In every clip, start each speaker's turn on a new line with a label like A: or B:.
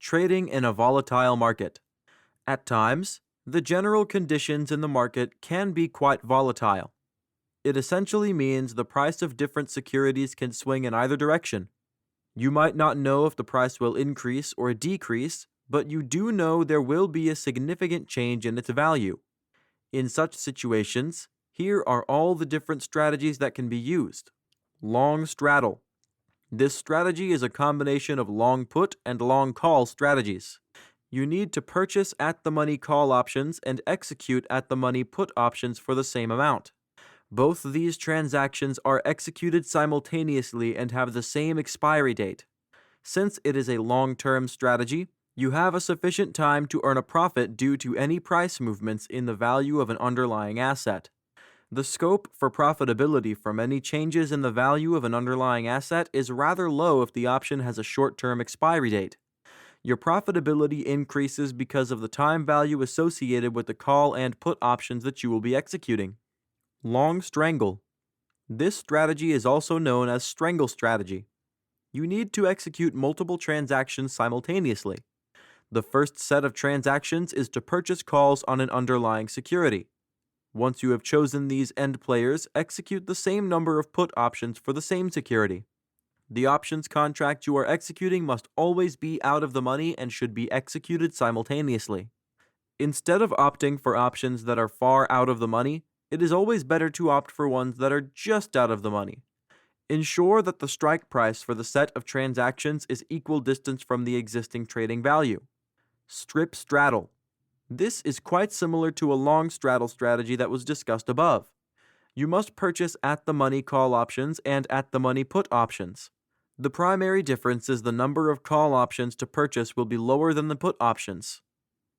A: Trading in a volatile market. At times, the general conditions in the market can be quite volatile. It essentially means the price of different securities can swing in either direction. You might not know if the price will increase or decrease, but you do know there will be a significant change in its value. In such situations, here are all the different strategies that can be used. Long straddle. This strategy is a combination of long put and long call strategies. You need to purchase at the money call options and execute at the money put options for the same amount. Both these transactions are executed simultaneously and have the same expiry date. Since it is a long-term strategy, you have a sufficient time to earn a profit due to any price movements in the value of an underlying asset. The scope for profitability from any changes in the value of an underlying asset is rather low if the option has a short-term expiry date. Your profitability increases because of the time value associated with the call and put options that you will be executing. Long strangle. This strategy is also known as strangle strategy. You need to execute multiple transactions simultaneously. The first set of transactions is to purchase calls on an underlying security. Once you have chosen these end players, execute the same number of put options for the same security. The options contract you are executing must always be out of the money and should be executed simultaneously. Instead of opting for options that are far out of the money, it is always better to opt for ones that are just out of the money. Ensure that the strike price for the set of transactions is equal distance from the existing trading value. Strip straddle. This is quite similar to a long straddle strategy that was discussed above. You must purchase at the money call options and at the money put options. The primary difference is the number of call options to purchase will be lower than the put options.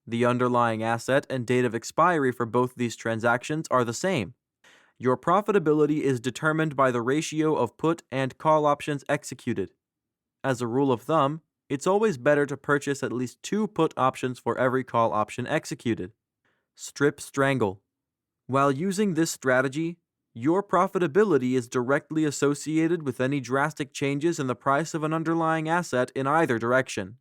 A: The underlying asset and date of expiry for both these transactions are the same. Your profitability is determined by the ratio of put and call options executed. As a rule of thumb, it's always better to purchase at least 2 put options for every call option executed. Strip strangle. While using this strategy, your profitability is directly associated with any drastic changes in the price of an underlying asset in either direction.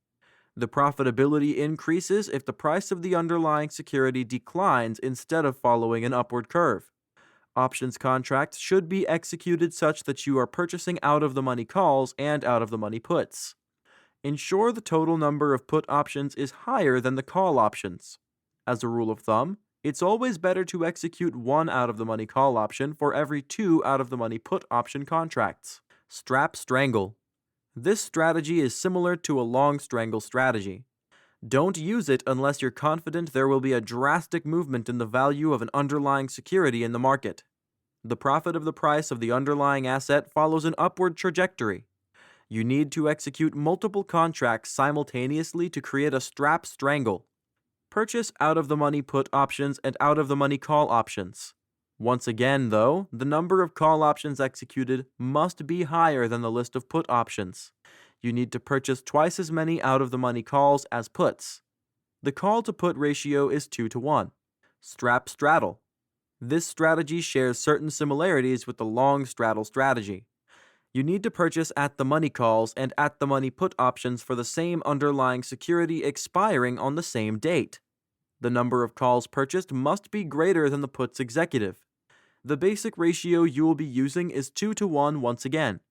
A: The profitability increases if the price of the underlying security declines instead of following an upward curve. Options contracts should be executed such that you are purchasing out of the money calls and out of the money puts. Ensure the total number of put options is higher than the call options. As a rule of thumb, it's always better to execute 1 out of the money call option for every 2 out of the money put option contracts. Strap strangle. This strategy is similar to a long strangle strategy. Don't use it unless you're confident there will be a drastic movement in the value of an underlying security in the market. The profit of the price of the underlying asset follows an upward trajectory. You need to execute multiple contracts simultaneously to create a strap strangle. Purchase out of the money put options and out of the money call options. Once again, though, the number of call options executed must be higher than the list of put options. You need to purchase twice as many out of the money calls as puts. The call to put ratio is 2 to 1. Strap straddle. This strategy shares certain similarities with the long straddle strategy. You need to purchase at the money calls and at the money put options for the same underlying security expiring on the same date. The number of calls purchased must be greater than the puts executive. The basic ratio you will be using is 2 to 1 once again.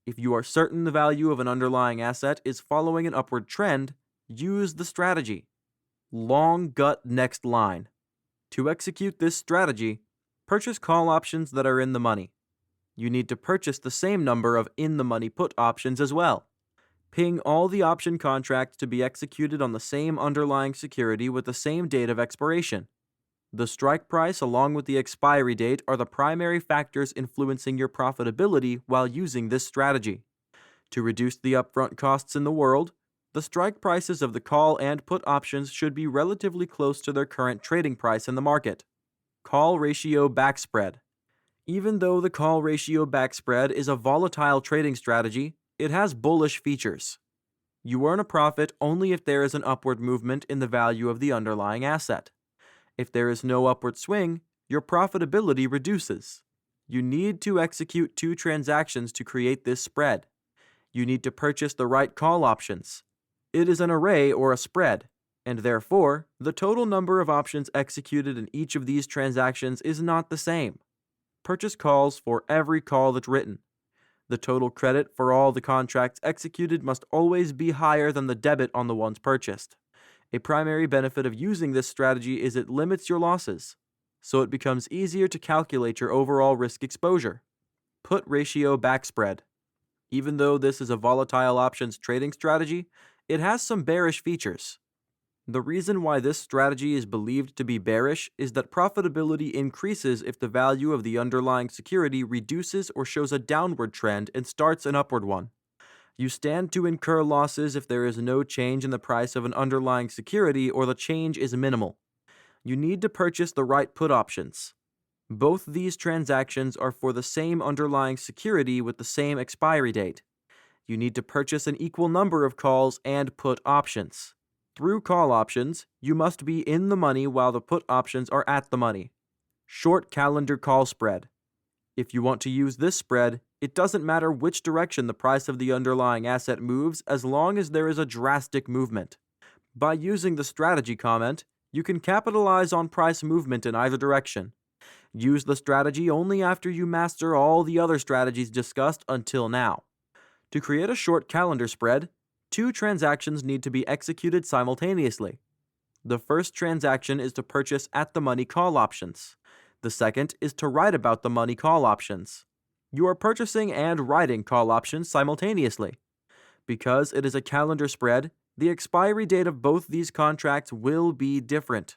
A: If you are certain the value of an underlying asset is following an upward trend, use the strategy. Long gut next line. To execute this strategy, purchase call options that are in the money. You need to purchase the same number of in-the-money put options as well. Ping all the option contracts to be executed on the same underlying security with the same date of expiration. The strike price along with the expiry date are the primary factors influencing your profitability while using this strategy. To reduce the upfront costs in the world, the strike prices of the call and put options should be relatively close to their current trading price in the market. Call ratio backspread. Even though the call ratio backspread is a volatile trading strategy, it has bullish features. You earn a profit only if there is an upward movement in the value of the underlying asset. If there is no upward swing, your profitability reduces. You need to execute 2 transactions to create this spread. You need to purchase the right call options. It is an array or a spread, and therefore, the total number of options executed in each of these transactions is not the same. Purchase calls for every call that's written. The total credit for all the contracts executed must always be higher than the debit on the ones purchased. A primary benefit of using this strategy is it limits your losses, so it becomes easier to calculate your overall risk exposure. Put ratio backspread. Even though this is a volatile options trading strategy, it has some bearish features. The reason why this strategy is believed to be bearish is that profitability increases if the value of the underlying security reduces or shows a downward trend and starts an upward one. You stand to incur losses if there is no change in the price of an underlying security or the change is minimal. You need to purchase the right put options. Both these transactions are for the same underlying security with the same expiry date. You need to purchase an equal number of calls and put options. Through call options, you must be in the money while the put options are at the money. Short calendar call spread. If you want to use this spread, it doesn't matter which direction the price of the underlying asset moves as long as there is a drastic movement. By using the strategy comment, you can capitalize on price movement in either direction. Use the strategy only after you master all the other strategies discussed until now. To create a short calendar spread, 2 transactions need to be executed simultaneously. The first transaction is to purchase at-the-money call options. The second is to write about the money call options. You are purchasing and writing call options simultaneously. Because it is a calendar spread, the expiry date of both these contracts will be different.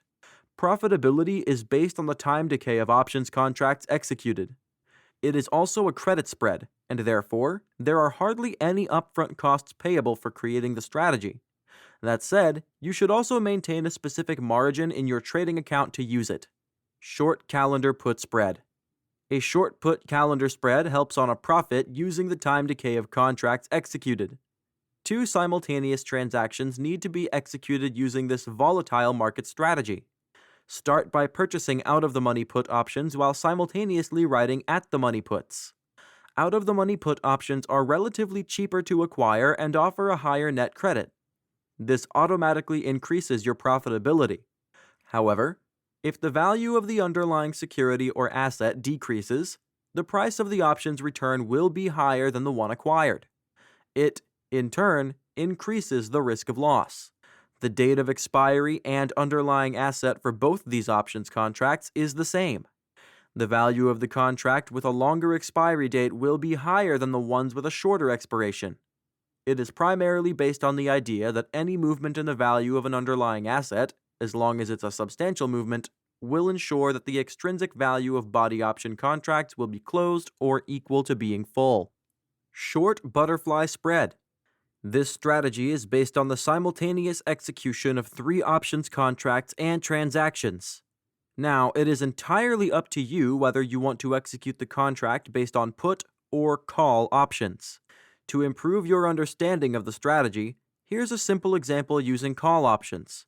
A: Profitability is based on the time decay of options contracts executed. It is also a credit spread, and therefore, there are hardly any upfront costs payable for creating the strategy. That said, you should also maintain a specific margin in your trading account to use it. Short calendar put spread. A short put calendar spread helps on a profit using the time decay of contracts executed. 2 simultaneous transactions need to be executed using this volatile market strategy. Start by purchasing out-of-the-money put options while simultaneously writing at-the-money puts. Out-of-the-money put options are relatively cheaper to acquire and offer a higher net credit. This automatically increases your profitability. However, if the value of the underlying security or asset decreases, the price of the option's return will be higher than the one acquired. It, in turn, increases the risk of loss. The date of expiry and underlying asset for both these options contracts is the same. The value of the contract with a longer expiry date will be higher than the ones with a shorter expiration. It is primarily based on the idea that any movement in the value of an underlying asset, as long as it's a substantial movement, will ensure that the extrinsic value of body option contracts will be closed or equal to being full. Short butterfly spread. This strategy is based on the simultaneous execution of 3 options contracts and transactions. Now, it is entirely up to you whether you want to execute the contract based on put or call options. To improve your understanding of the strategy, here's a simple example using call options.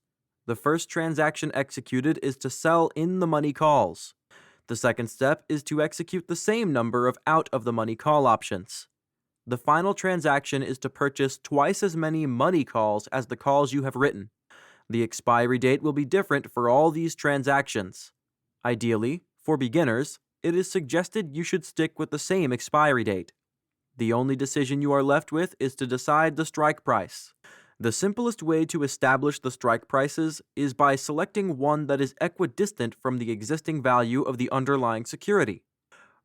A: The first transaction executed is to sell in-the-money calls. The second step is to execute the same number of out-of-the-money call options. The final transaction is to purchase twice as many money calls as the calls you have written. The expiry date will be different for all these transactions. Ideally, for beginners, it is suggested you should stick with the same expiry date. The only decision you are left with is to decide the strike price. The simplest way to establish the strike prices is by selecting one that is equidistant from the existing value of the underlying security.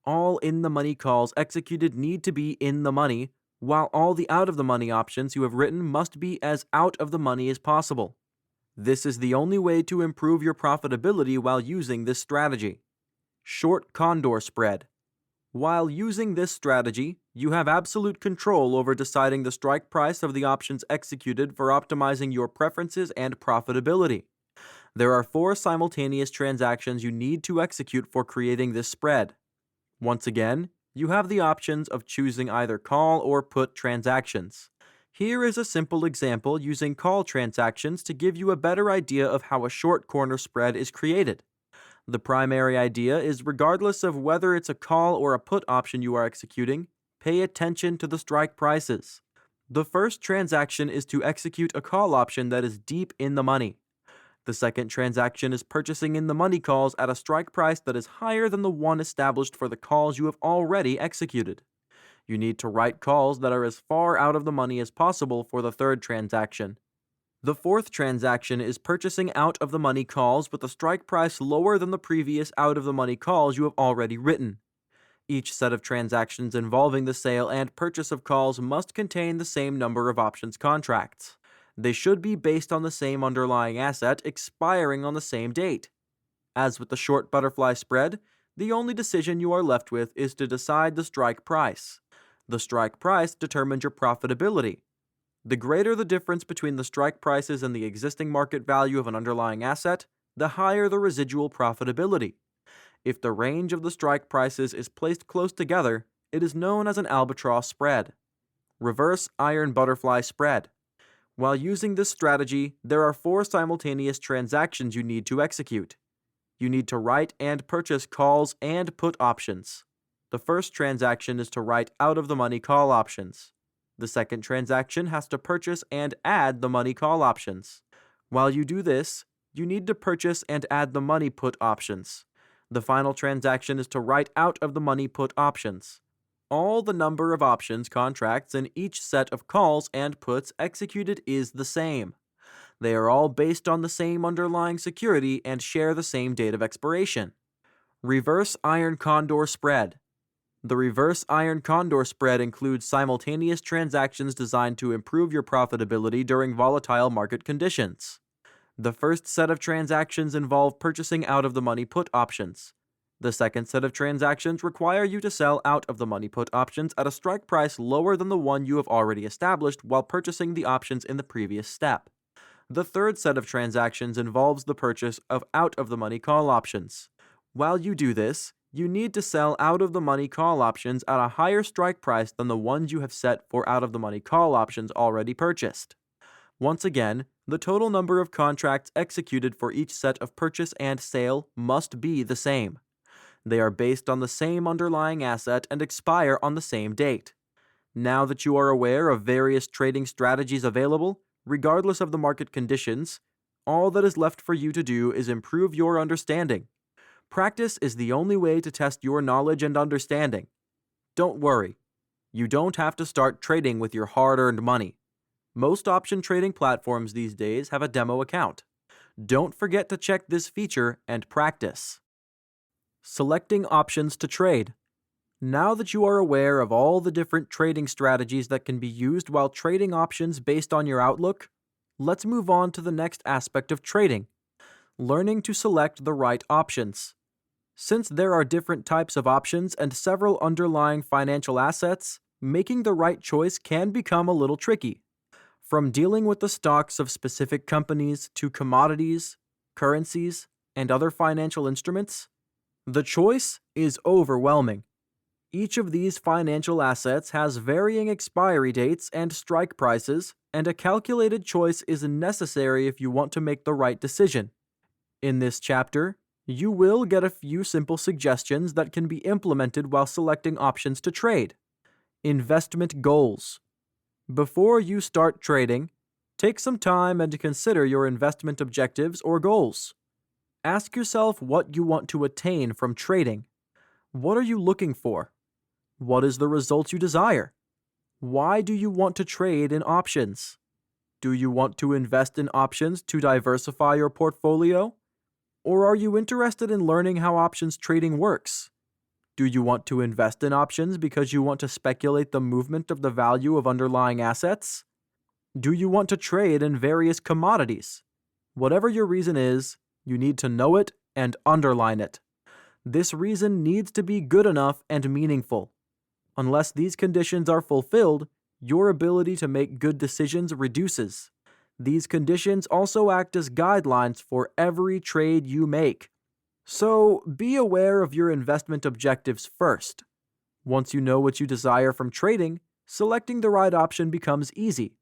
A: All in-the-money calls executed need to be in the money, while all the out-of-the-money options you have written must be as out of the money as possible. This is the only way to improve your profitability while using this strategy. Short condor spread. While using this strategy, you have absolute control over deciding the strike price of the options executed for optimizing your preferences and profitability. There are 4 simultaneous transactions you need to execute for creating this spread. Once again, you have the options of choosing either call or put transactions. Here is a simple example using call transactions to give you a better idea of how a short corner spread is created. The primary idea is regardless of whether it's a call or a put option you are executing, pay attention to the strike prices. The first transaction is to execute a call option that is deep in the money. The second transaction is purchasing in the money calls at a strike price that is higher than the one established for the calls you have already executed. You need to write calls that are as far out of the money as possible for the third transaction. The fourth transaction is purchasing out of the money calls with a strike price lower than the previous out of the money calls you have already written. Each set of transactions involving the sale and purchase of calls must contain the same number of options contracts. They should be based on the same underlying asset expiring on the same date. As with the short butterfly spread, the only decision you are left with is to decide the strike price. The strike price determines your profitability. The greater the difference between the strike prices and the existing market value of an underlying asset, the higher the residual profitability. If the range of the strike prices is placed close together, it is known as an albatross spread. Reverse iron butterfly spread. While using this strategy, there are 4 simultaneous transactions you need to execute. You need to write and purchase calls and put options. The first transaction is to write out of the money call options. The second transaction has to purchase and add the money call options. While you do this, you need to purchase and add the money put options. The final transaction is to write out of the money put options. All the number of options contracts in each set of calls and puts executed is the same. They are all based on the same underlying security and share the same date of expiration. Reverse iron condor spread. The reverse iron condor spread includes simultaneous transactions designed to improve your profitability during volatile market conditions. The first set of transactions involve purchasing out of the money put options. The second set of transactions require you to sell out of the money put options at a strike price lower than the one you have already established while purchasing the options in the previous step. The third set of transactions involves the purchase of out of the money call options. While you do this, you need to sell out of the money call options at a higher strike price than the ones you have set for out of the money call options already purchased. Once again, the total number of contracts executed for each set of purchase and sale must be the same. They are based on the same underlying asset and expire on the same date. Now that you are aware of various trading strategies available, regardless of the market conditions, all that is left for you to do is improve your understanding. Practice is the only way to test your knowledge and understanding. Don't worry. You don't have to start trading with your hard-earned money. Most option trading platforms these days have a demo account. Don't forget to check this feature and practice. Selecting options to trade. Now that you are aware of all the different trading strategies that can be used while trading options based on your outlook, let's move on to the next aspect of trading: learning to select the right options. Since there are different types of options and several underlying financial assets, making the right choice can become a little tricky. From dealing with the stocks of specific companies to commodities, currencies, and other financial instruments, the choice is overwhelming. Each of these financial assets has varying expiry dates and strike prices, and a calculated choice is necessary if you want to make the right decision. In this chapter, you will get a few simple suggestions that can be implemented while selecting options to trade. Investment goals. Before you start trading, take some time and consider your investment objectives or goals. Ask yourself what you want to attain from trading. What are you looking for? What is the result you desire? Why do you want to trade in options? Do you want to invest in options to diversify your portfolio? Or are you interested in learning how options trading works? Do you want to invest in options because you want to speculate the movement of the value of underlying assets? Do you want to trade in various commodities? Whatever your reason is, you need to know it and underline it. This reason needs to be good enough and meaningful. Unless these conditions are fulfilled, your ability to make good decisions reduces. These conditions also act as guidelines for every trade you make. So, be aware of your investment objectives first. Once you know what you desire from trading, selecting the right option becomes easy.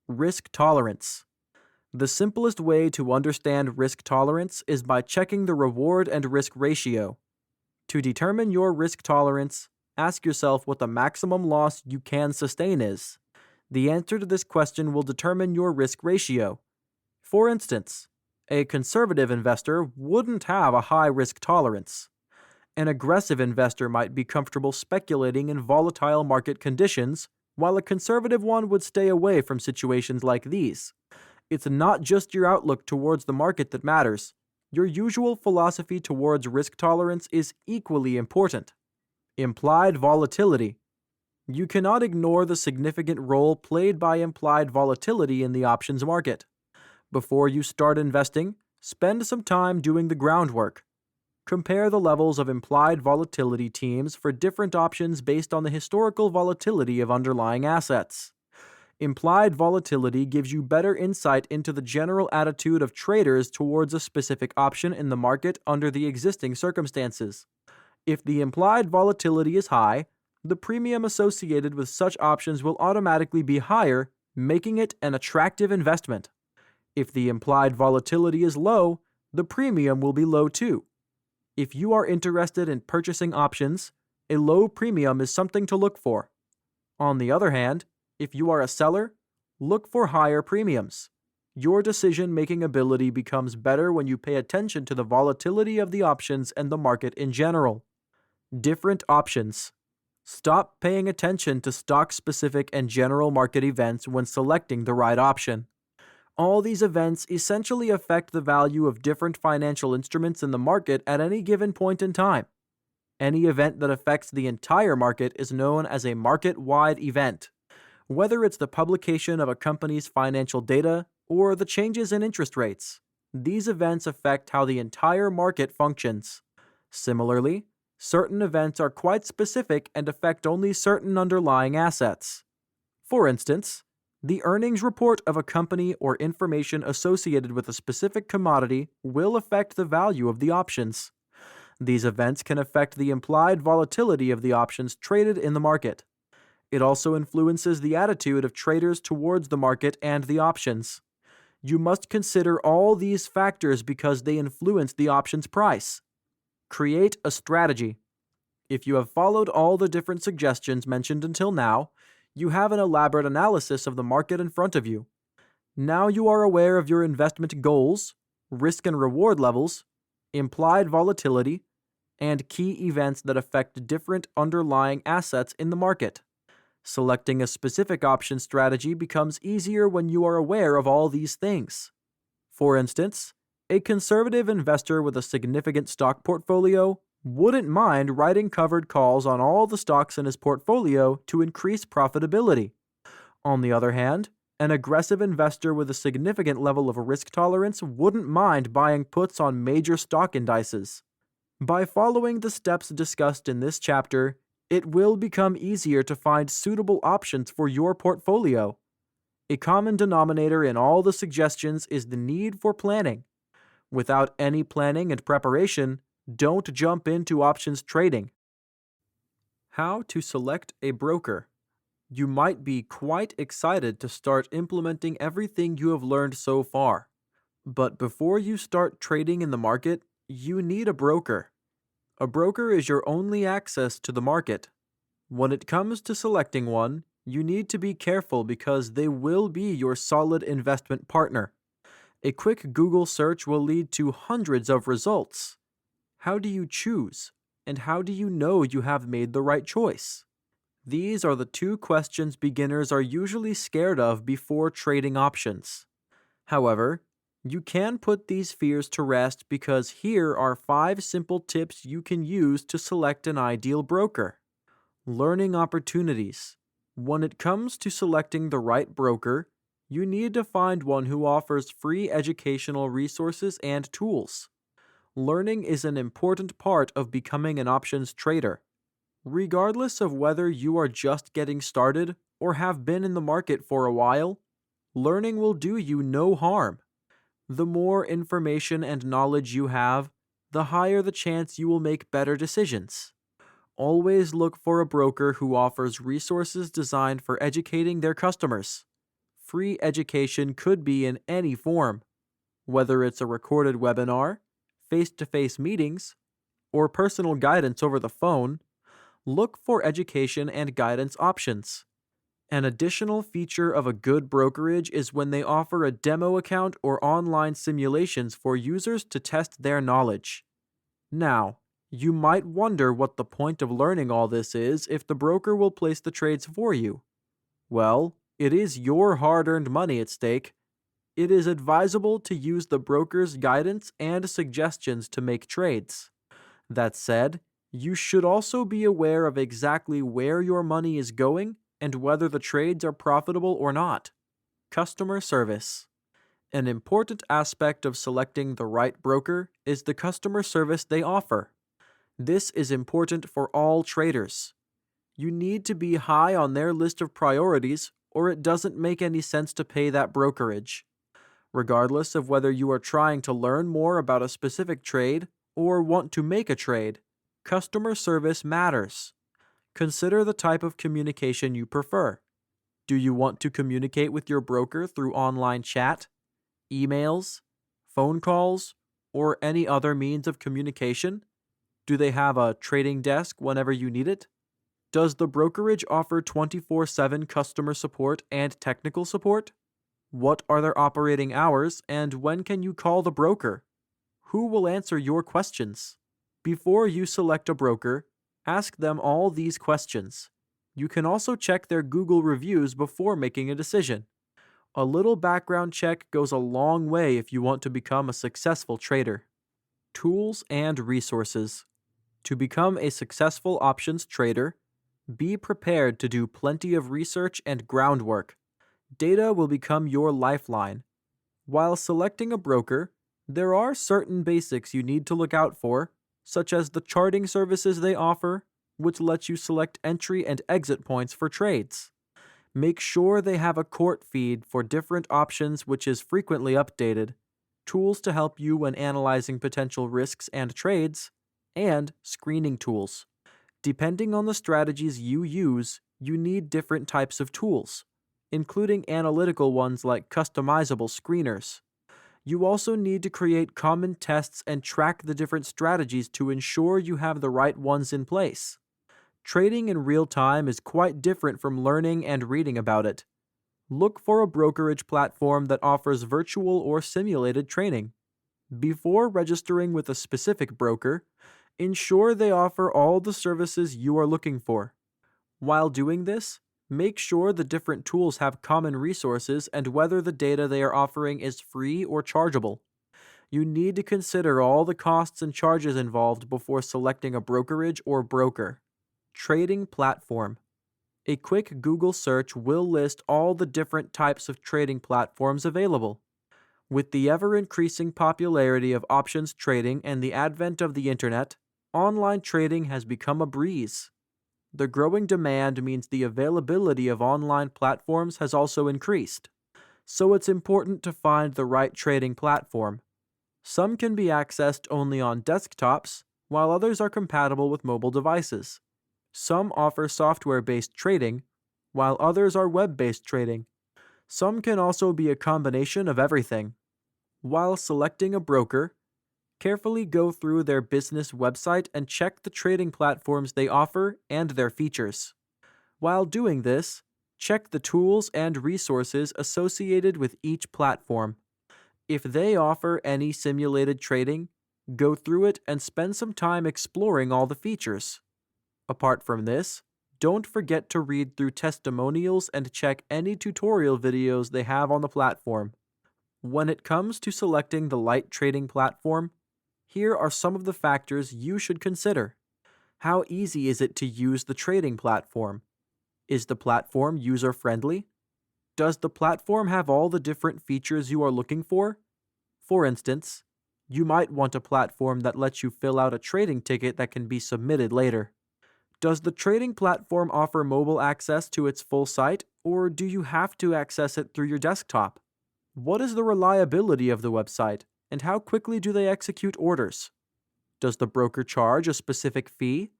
A: Risk tolerance. The simplest way to understand risk tolerance is by checking the reward and risk ratio. To determine your risk tolerance, ask yourself what the maximum loss you can sustain is. The answer to this question will determine your risk ratio. For instance, a conservative investor wouldn't have a high risk tolerance. An aggressive investor might be comfortable speculating in volatile market conditions, while a conservative one would stay away from situations like these. It's not just your outlook towards the market that matters. Your usual philosophy towards risk tolerance is equally important. Implied volatility. You cannot ignore the significant role played by implied volatility in the options market. Before you start investing, spend some time doing the groundwork. Compare the levels of implied volatility teams for different options based on the historical volatility of underlying assets. Implied volatility gives you better insight into the general attitude of traders towards a specific option in the market under the existing circumstances. If the implied volatility is high, the premium associated with such options will automatically be higher, making it an attractive investment. If the implied volatility is low, the premium will be low too. If you are interested in purchasing options, a low premium is something to look for. On the other hand, if you are a seller, look for higher premiums. Your decision-making ability becomes better when you pay attention to the volatility of the options and the market in general. Different options. Stop paying attention to stock-specific and general market events when selecting the right option. All these events essentially affect the value of different financial instruments in the market at any given point in time. Any event that affects the entire market is known as a market-wide event. Whether it's the publication of a company's financial data or the changes in interest rates, these events affect how the entire market functions. Similarly, certain events are quite specific and affect only certain underlying assets. For instance, the earnings report of a company or information associated with a specific commodity will affect the value of the options. These events can affect the implied volatility of the options traded in the market. It also influences the attitude of traders towards the market and the options. You must consider all these factors because they influence the options price. Create a strategy. If you have followed all the different suggestions mentioned until now, you have an elaborate analysis of the market in front of you. Now you are aware of your investment goals, risk and reward levels, implied volatility, and key events that affect different underlying assets in the market. Selecting a specific option strategy becomes easier when you are aware of all these things. For instance, a conservative investor with a significant stock portfolio wouldn't mind writing covered calls on all the stocks in his portfolio to increase profitability. On the other hand, an aggressive investor with a significant level of risk tolerance wouldn't mind buying puts on major stock indices. By following the steps discussed in this chapter, it will become easier to find suitable options for your portfolio. A common denominator in all the suggestions is the need for planning. Without any planning and preparation, don't jump into options trading. How to select a broker. You might be quite excited to start implementing everything you have learned so far. But before you start trading in the market, you need a broker. A broker is your only access to the market. When it comes to selecting one, you need to be careful because they will be your solid investment partner. A quick Google search will lead to hundreds of results. How do you choose? And how do you know you have made the right choice? These are the two questions beginners are usually scared of before trading options. However, you can put these fears to rest because here are 5 simple tips you can use to select an ideal broker. Learning opportunities. When it comes to selecting the right broker, you need to find one who offers free educational resources and tools. Learning is an important part of becoming an options trader. Regardless of whether you are just getting started or have been in the market for a while, learning will do you no harm. The more information and knowledge you have, the higher the chance you will make better decisions. Always look for a broker who offers resources designed for educating their customers. Free education could be in any form, whether it's a recorded webinar, face-to-face meetings, or personal guidance over the phone. Look for education and guidance options. An additional feature of a good brokerage is when they offer a demo account or online simulations for users to test their knowledge. Now, you might wonder what the point of learning all this is if the broker will place the trades for you. Well, it is your hard-earned money at stake. It is advisable to use the broker's guidance and suggestions to make trades. That said, you should also be aware of exactly where your money is going and whether the trades are profitable or not. Customer service. An important aspect of selecting the right broker is the customer service they offer. This is important for all traders. You need to be high on their list of priorities, or it doesn't make any sense to pay that brokerage. Regardless of whether you are trying to learn more about a specific trade or want to make a trade, customer service matters. Consider the type of communication you prefer. Do you want to communicate with your broker through online chat, emails, phone calls, or any other means of communication? Do they have a trading desk whenever you need it? Does the brokerage offer 24/7 customer support and technical support? What are their operating hours, and when can you call the broker? Who will answer your questions? Before you select a broker, ask them all these questions. You can also check their Google reviews before making a decision. A little background check goes a long way if you want to become a successful trader. Tools and resources. To become a successful options trader, be prepared to do plenty of research and groundwork. Data will become your lifeline. While selecting a broker, there are certain basics you need to look out for, such as the charting services they offer, which lets you select entry and exit points for trades. Make sure they have a court feed for different options, which is frequently updated, tools to help you when analyzing potential risks and trades, and screening tools. Depending on the strategies you use, you need different types of tools, including analytical ones like customizable screeners. You also need to create common tests and track the different strategies to ensure you have the right ones in place. Trading in real time is quite different from learning and reading about it. Look for a brokerage platform that offers virtual or simulated training. Before registering with a specific broker, ensure they offer all the services you are looking for. While doing this, make sure the different tools have common resources and whether the data they are offering is free or chargeable. You need to consider all the costs and charges involved before selecting a brokerage or broker. Trading platform. A quick Google search will list all the different types of trading platforms available. With the ever-increasing popularity of options trading and the advent of the internet, online trading has become a breeze. The growing demand means the availability of online platforms has also increased, so it's important to find the right trading platform. Some can be accessed only on desktops, while others are compatible with mobile devices. Some offer software-based trading, while others are web-based trading. Some can also be a combination of everything. While selecting a broker, carefully go through their business website and check the trading platforms they offer and their features. While doing this, check the tools and resources associated with each platform. If they offer any simulated trading, go through it and spend some time exploring all the features. Apart from this, don't forget to read through testimonials and check any tutorial videos they have on the platform. When it comes to selecting the light trading platform, here are some of the factors you should consider. How easy is it to use the trading platform? Is the platform user-friendly? Does the platform have all the different features you are looking for? For instance, you might want a platform that lets you fill out a trading ticket that can be submitted later. Does the trading platform offer mobile access to its full site, or do you have to access it through your desktop? What is the reliability of the website, and how quickly do they execute orders? Does the broker charge a specific fee?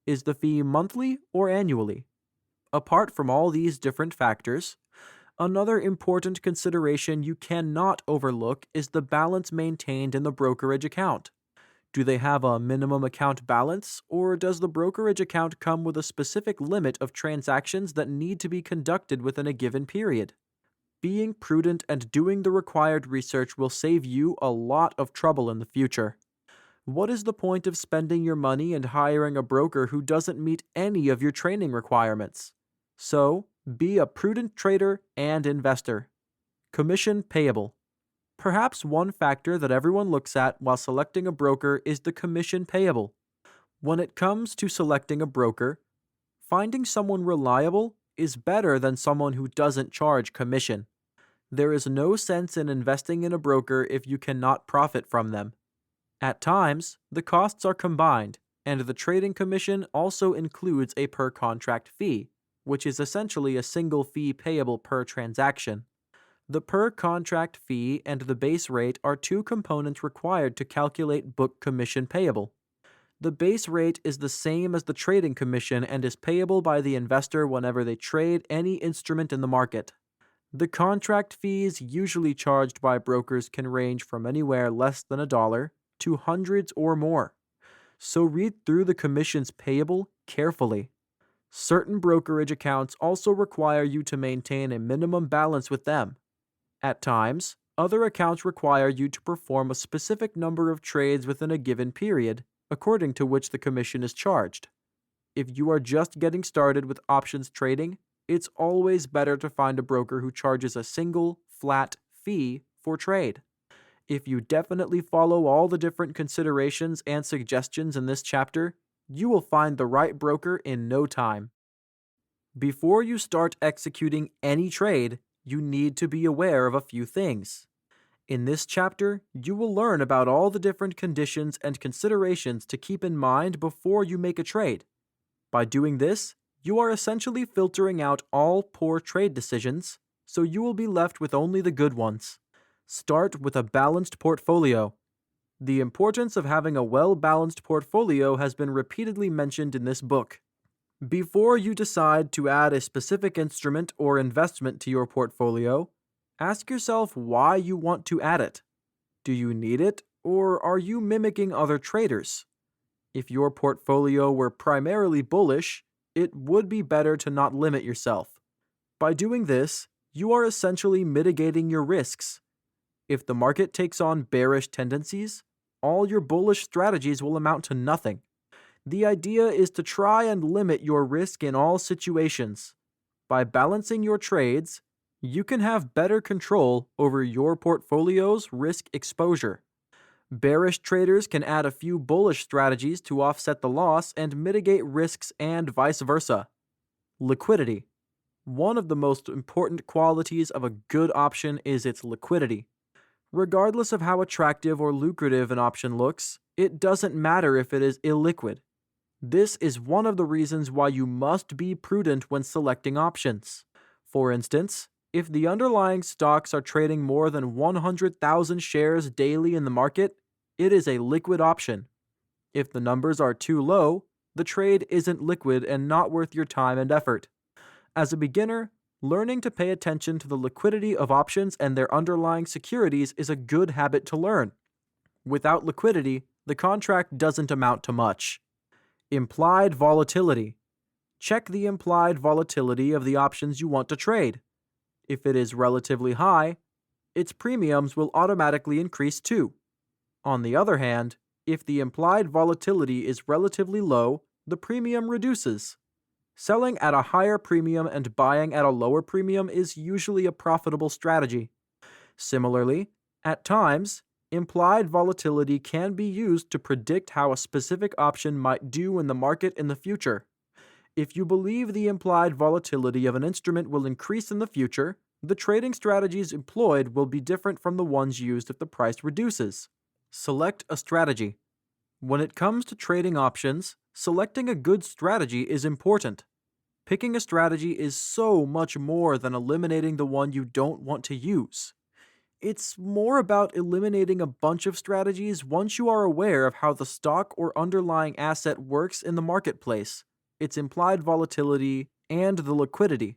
A: Is the fee monthly or annually? Apart from all these different factors, another important consideration you cannot overlook is the balance maintained in the brokerage account. Do they have a minimum account balance, or does the brokerage account come with a specific limit of transactions that need to be conducted within a given period? Being prudent and doing the required research will save you a lot of trouble in the future. What is the point of spending your money and hiring a broker who doesn't meet any of your training requirements? So, be a prudent trader and investor. Commission payable. Perhaps one factor that everyone looks at while selecting a broker is the commission payable. When it comes to selecting a broker, finding someone reliable is better than someone who doesn't charge commission. There is no sense in investing in a broker if you cannot profit from them. At times, the costs are combined, and the trading commission also includes a per-contract fee, which is essentially a single fee payable per transaction. The per-contract fee and the base rate are two components required to calculate book commission payable. The base rate is the same as the trading commission and is payable by the investor whenever they trade any instrument in the market. The contract fees usually charged by brokers can range from anywhere less than $1 to hundreds or more. So read through the commissions payable carefully. Certain brokerage accounts also require you to maintain a minimum balance with them. At times, other accounts require you to perform a specific number of trades within a given period, according to which the commission is charged. If you are just getting started with options trading, it's always better to find a broker who charges a single, flat fee for trade. If you definitely follow all the different considerations and suggestions in this chapter, you will find the right broker in no time. Before you start executing any trade, you need to be aware of a few things. In this chapter, you will learn about all the different conditions and considerations to keep in mind before you make a trade. By doing this, you are essentially filtering out all poor trade decisions, so you will be left with only the good ones. Start with a balanced portfolio. The importance of having a well-balanced portfolio has been repeatedly mentioned in this book. Before you decide to add a specific instrument or investment to your portfolio, ask yourself why you want to add it. Do you need it, or are you mimicking other traders? If your portfolio were primarily bullish, it would be better to not limit yourself. By doing this, you are essentially mitigating your risks. If the market takes on bearish tendencies, all your bullish strategies will amount to nothing. The idea is to try and limit your risk in all situations. By balancing your trades, you can have better control over your portfolio's risk exposure. Bearish traders can add a few bullish strategies to offset the loss and mitigate risks and vice versa. Liquidity. One of the most important qualities of a good option is its liquidity. Regardless of how attractive or lucrative an option looks, it doesn't matter if it is illiquid. This is one of the reasons why you must be prudent when selecting options. For instance, if the underlying stocks are trading more than 100,000 shares daily in the market, it is a liquid option. If the numbers are too low, the trade isn't liquid and not worth your time and effort. As a beginner, learning to pay attention to the liquidity of options and their underlying securities is a good habit to learn. Without liquidity, the contract doesn't amount to much. Implied volatility. Check the implied volatility of the options you want to trade. If it is relatively high, its premiums will automatically increase too. On the other hand, if the implied volatility is relatively low, the premium reduces. Selling at a higher premium and buying at a lower premium is usually a profitable strategy. Similarly, at times, implied volatility can be used to predict how a specific option might do in the market in the future. If you believe the implied volatility of an instrument will increase in the future, the trading strategies employed will be different from the ones used if the price reduces. Select a strategy. When it comes to trading options, selecting a good strategy is important. Picking a strategy is so much more than eliminating the one you don't want to use. It's more about eliminating a bunch of strategies once you are aware of how the stock or underlying asset works in the marketplace, its implied volatility, and the liquidity.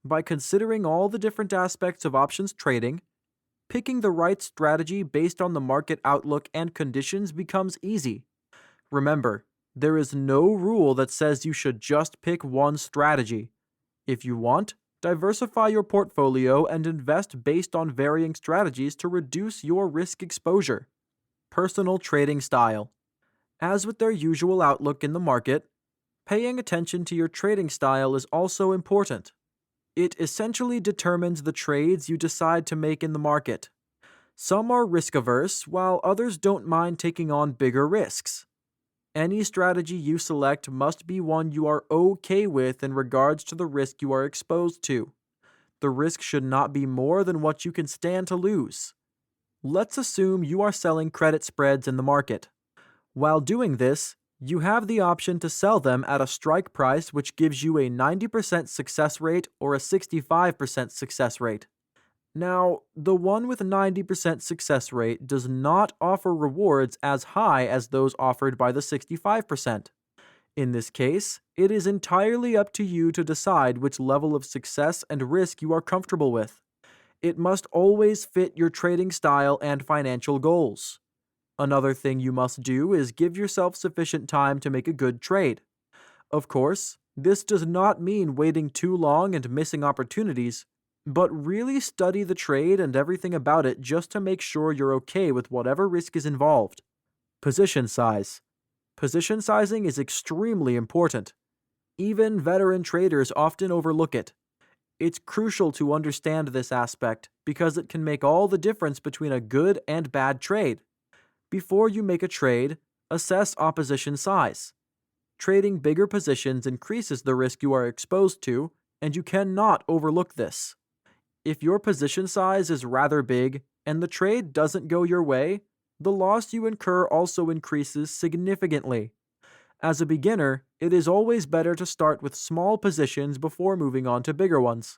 A: By considering all the different aspects of options trading, Picking the right strategy based on the market outlook and conditions becomes easy. Remember, there is no rule that says you should just pick one strategy. If you want, diversify your portfolio and invest based on varying strategies to reduce your risk exposure. Personal trading style. As with their usual outlook in the market, paying attention to your trading style is also important. It essentially determines the trades you decide to make in the market. Some are risk averse, while others don't mind taking on bigger risks. Any strategy you select must be one you are okay with in regards to the risk you are exposed to. The risk should not be more than what you can stand to lose. Let's assume you are selling credit spreads in the market. While doing this, you have the option to sell them at a strike price which gives you a 90% success rate or a 65% success rate. Now, the one with 90% success rate does not offer rewards as high as those offered by the 65%. In this case, it is entirely up to you to decide which level of success and risk you are comfortable with. It must always fit your trading style and financial goals. Another thing you must do is give yourself sufficient time to make a good trade. Of course, this does not mean waiting too long and missing opportunities, but really study the trade and everything about it just to make sure you're okay with whatever risk is involved. Position size. Position sizing is extremely important. Even veteran traders often overlook it. It's crucial to understand this aspect because it can make all the difference between a good and bad trade. Before you make a trade, assess opposition size. Trading bigger positions increases the risk you are exposed to, and you cannot overlook this. If your position size is rather big and the trade doesn't go your way, the loss you incur also increases significantly. As a beginner, it is always better to start with small positions before moving on to bigger ones.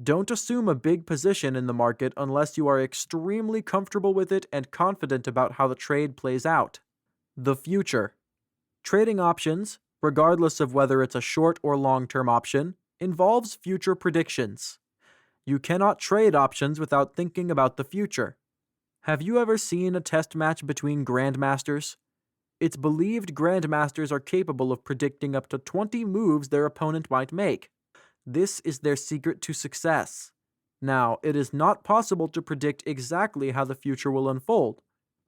A: Don't assume a big position in the market unless you are extremely comfortable with it and confident about how the trade plays out. The future. Trading options, regardless of whether it's a short or long-term option, involves future predictions. You cannot trade options without thinking about the future. Have you ever seen a test match between grandmasters? It's believed grandmasters are capable of predicting up to 20 moves their opponent might make. This is their secret to success. Now, it is not possible to predict exactly how the future will unfold,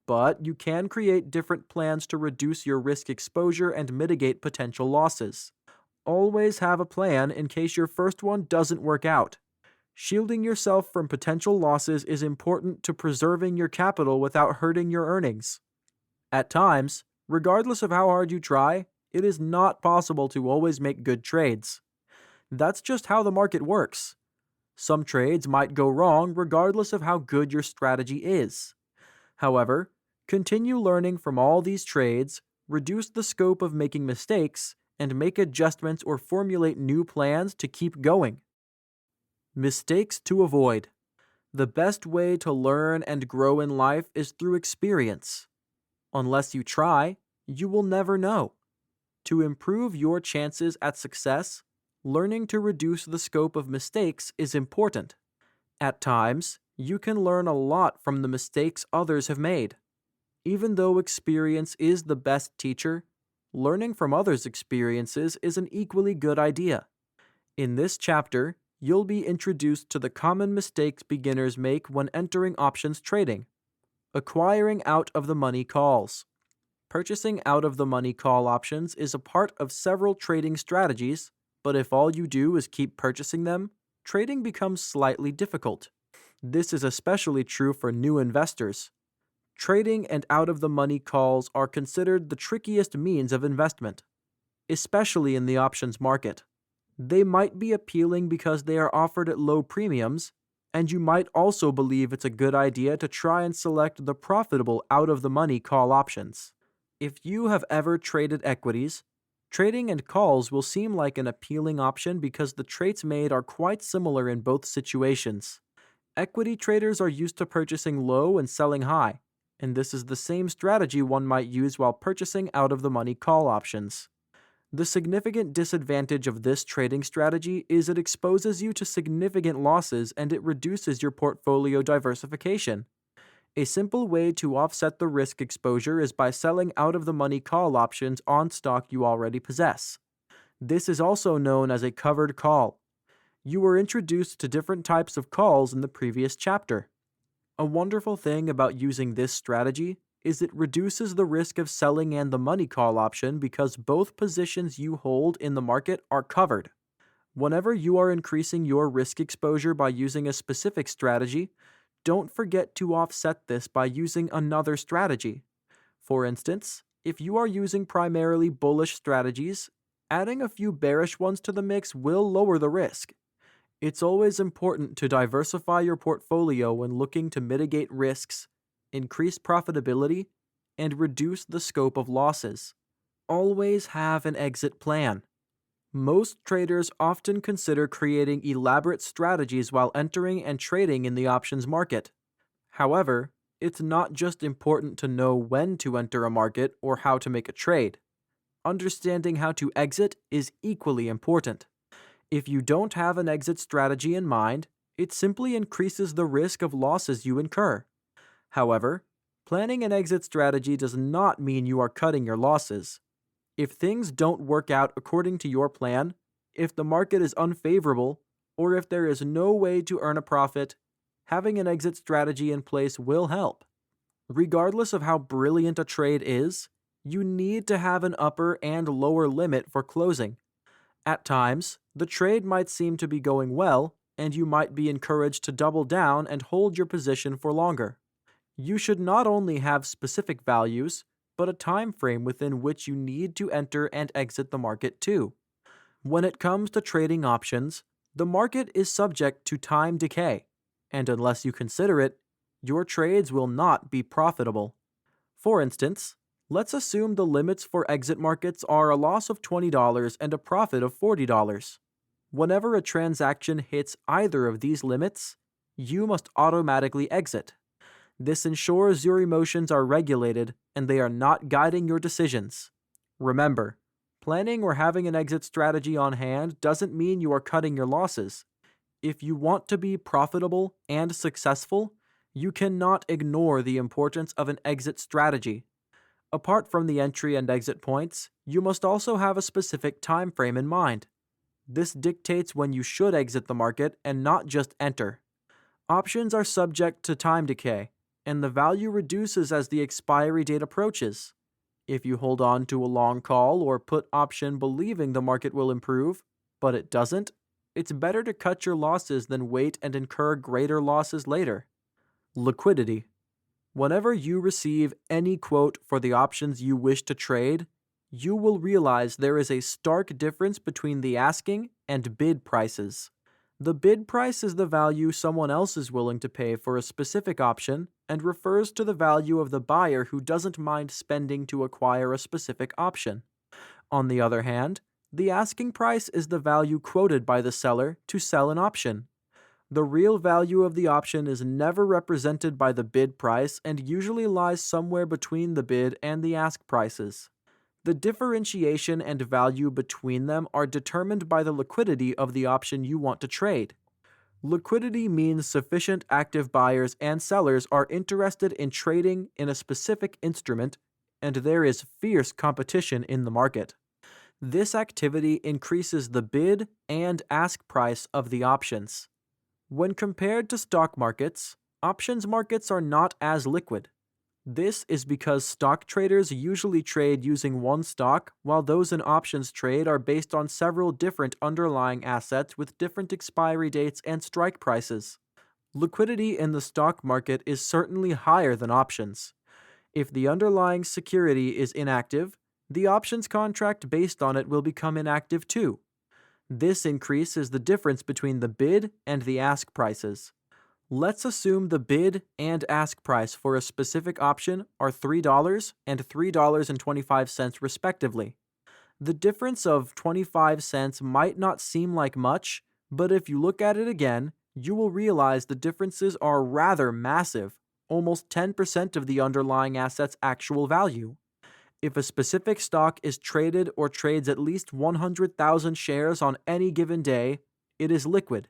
A: but you can create different plans to reduce your risk exposure and mitigate potential losses. Always have a plan in case your first one doesn't work out. Shielding yourself from potential losses is important to preserving your capital without hurting your earnings. At times, regardless of how hard you try, it is not possible to always make good trades. That's just how the market works. Some trades might go wrong regardless of how good your strategy is. However, continue learning from all these trades, reduce the scope of making mistakes, and make adjustments or formulate new plans to keep going. Mistakes to avoid. The best way to learn and grow in life is through experience. Unless you try, you will never know. To improve your chances at success, learning to reduce the scope of mistakes is important. At times, you can learn a lot from the mistakes others have made. Even though experience is the best teacher, learning from others' experiences is an equally good idea. In this chapter, you'll be introduced to the common mistakes beginners make when entering options trading. Acquiring out-of-the-money calls. Purchasing out-of-the-money call options is a part of several trading strategies, but if all you do is keep purchasing them, trading becomes slightly difficult. This is especially true for new investors. Trading and out-of-the-money calls are considered the trickiest means of investment, especially in the options market. They might be appealing because they are offered at low premiums, and you might also believe it's a good idea to try and select the profitable out-of-the-money call options. If you have ever traded equities, trading and calls will seem like an appealing option because the trades made are quite similar in both situations. Equity traders are used to purchasing low and selling high, and this is the same strategy one might use while purchasing out-of-the-money call options. The significant disadvantage of this trading strategy is it exposes you to significant losses and it reduces your portfolio diversification. A simple way to offset the risk exposure is by selling out of the money call options on stock you already possess. This is also known as a covered call. You were introduced to different types of calls in the previous chapter. A wonderful thing about using this strategy is it reduces the risk of selling and the money call option because both positions you hold in the market are covered. Whenever you are increasing your risk exposure by using a specific strategy, don't forget to offset this by using another strategy. For instance, if you are using primarily bullish strategies, adding a few bearish ones to the mix will lower the risk. It's always important to diversify your portfolio when looking to mitigate risks, increase profitability, and reduce the scope of losses. Always have an exit plan. Most traders often consider creating elaborate strategies while entering and trading in the options market. However, it's not just important to know when to enter a market or how to make a trade. Understanding how to exit is equally important. If you don't have an exit strategy in mind, it simply increases the risk of losses you incur. However, planning an exit strategy does not mean you are cutting your losses. If things don't work out according to your plan, if the market is unfavorable, or if there is no way to earn a profit, having an exit strategy in place will help. Regardless of how brilliant a trade is, you need to have an upper and lower limit for closing. At times, the trade might seem to be going well, and you might be encouraged to double down and hold your position for longer. You should not only have specific values, but a time frame within which you need to enter and exit the market too. When it comes to trading options, the market is subject to time decay, and unless you consider it, your trades will not be profitable. For instance, let's assume the limits for exit markets are a loss of $20 and a profit of $40. Whenever a transaction hits either of these limits, you must automatically exit. This ensures your emotions are regulated and they are not guiding your decisions. Remember, planning or having an exit strategy on hand doesn't mean you are cutting your losses. If you want to be profitable and successful, you cannot ignore the importance of an exit strategy. Apart from the entry and exit points, you must also have a specific time frame in mind. This dictates when you should exit the market and not just enter. Options are subject to time decay, and the value reduces as the expiry date approaches. If you hold on to a long call or put option believing the market will improve, but it doesn't, it's better to cut your losses than wait and incur greater losses later. Liquidity. Whenever you receive any quote for the options you wish to trade, you will realize there is a stark difference between the asking and bid prices. The bid price is the value someone else is willing to pay for a specific option and refers to the value of the buyer who doesn't mind spending to acquire a specific option. On the other hand, the asking price is the value quoted by the seller to sell an option. The real value of the option is never represented by the bid price and usually lies somewhere between the bid and the ask prices. The differentiation and value between them are determined by the liquidity of the option you want to trade. Liquidity means sufficient active buyers and sellers are interested in trading in a specific instrument, and there is fierce competition in the market. This activity increases the bid and ask price of the options. When compared to stock markets, options markets are not as liquid. This is because stock traders usually trade using one stock, while those in options trade are based on several different underlying assets with different expiry dates and strike prices. Liquidity in the stock market is certainly higher than options. If the underlying security is inactive, the options contract based on it will become inactive too. This increase is the difference between the bid and the ask prices. Let's assume the bid and ask price for a specific option are $3 and $3.25 respectively. The difference of 25 cents might not seem like much, but if you look at it again, you will realize the differences are rather massive, almost 10% of the underlying asset's actual value. If a specific stock is traded or trades at least 100,000 shares on any given day, it is liquid.